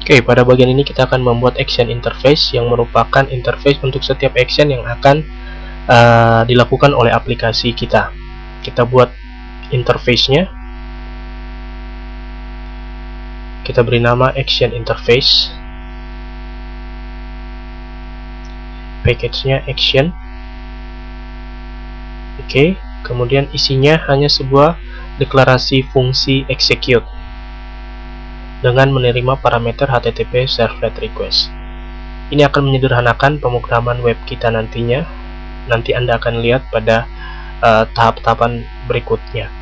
Oke, pada bagian ini kita akan membuat action interface yang merupakan interface untuk setiap action yang akan dilakukan oleh aplikasi kita. Kita buat interface-nya. Kita beri nama action interface. Package-nya action. Oke, kemudian isinya hanya sebuah deklarasi fungsi execute dengan menerima parameter HTTP servlet request. Ini akan menyederhanakan pemrograman web kita nantinya. Nanti Anda akan lihat pada tahap-tahapan berikutnya.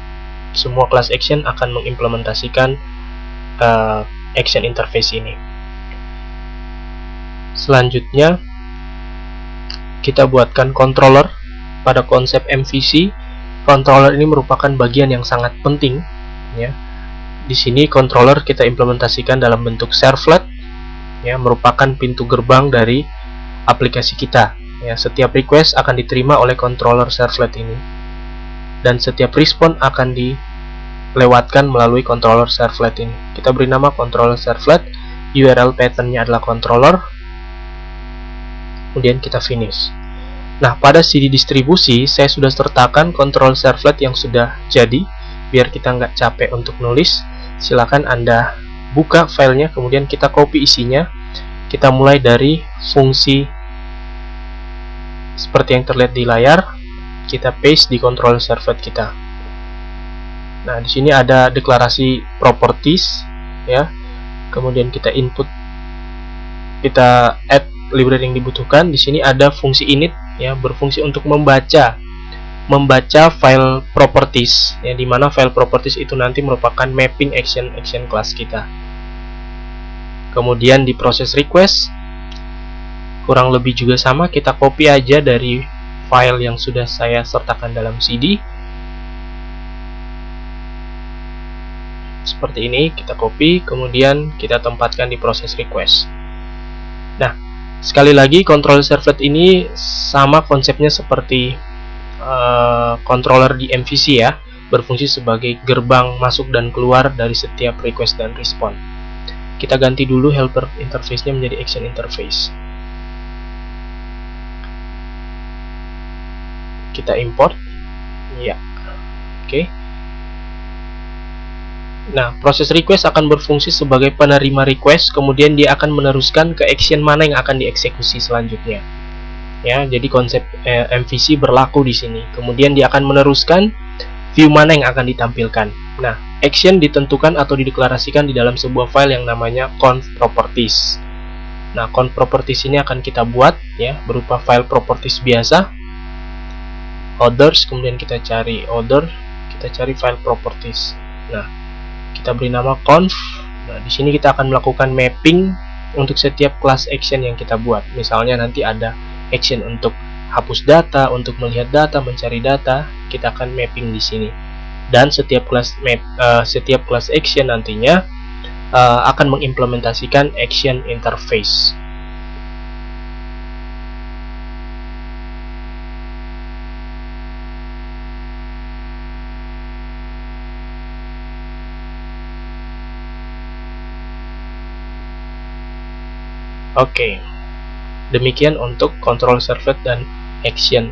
Semua class action akan mengimplementasikan action interface ini. Selanjutnya, kita buatkan controller. Pada konsep MVC, controller ini merupakan bagian yang sangat penting, ya. Di sini controller kita implementasikan dalam bentuk servlet, ya, merupakan pintu gerbang dari aplikasi kita. Ya, setiap request akan diterima oleh controller servlet ini, dan setiap respon akan dilewatkan melalui controller servlet ini. Kita beri nama controller servlet, URL pattern-nya adalah controller, kemudian kita finish. Nah, pada CD distribusi saya sudah sertakan controller servlet yang sudah jadi, biar kita nggak capek untuk nulis. Silakan Anda buka filenya, kemudian kita copy isinya. Kita mulai dari fungsi seperti yang terlihat di layar, kita paste di controller servlet kita. Nah, di sini ada deklarasi properties, ya. Kemudian kita input, kita add library yang dibutuhkan. Di sini ada fungsi init, ya, berfungsi untuk membaca file properties, ya, di mana file properties itu nanti merupakan mapping action class kita. Kemudian di proses request kurang lebih juga sama, kita copy aja dari file yang sudah saya sertakan dalam CD. Seperti ini, kita copy, kemudian kita tempatkan di proses request. Nah, sekali lagi controller servlet ini sama konsepnya seperti controller di MVC, ya, berfungsi sebagai gerbang masuk dan keluar dari setiap request dan respon. Kita ganti dulu helper interface-nya menjadi action interface. Kita import, ya, oke. Nah, proses request akan berfungsi sebagai penerima request, kemudian dia akan meneruskan ke action mana yang akan dieksekusi selanjutnya. Ya, jadi konsep MVC berlaku di sini. Kemudian dia akan meneruskan view mana yang akan ditampilkan. Nah, action ditentukan atau dideklarasikan di dalam sebuah file yang namanya conf properties. Nah, conf properties ini akan kita buat, ya, berupa file properties biasa. Orders, kemudian kita cari order, kita cari file properties. Nah, kita beri nama conf. Nah, di sini kita akan melakukan mapping untuk setiap class action yang kita buat. Misalnya nanti ada action untuk hapus data, untuk melihat data, mencari data, kita akan mapping di sini. Dan setiap class action nantinya akan mengimplementasikan action interface. Oke, demikian untuk control servlet dan action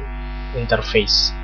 interface.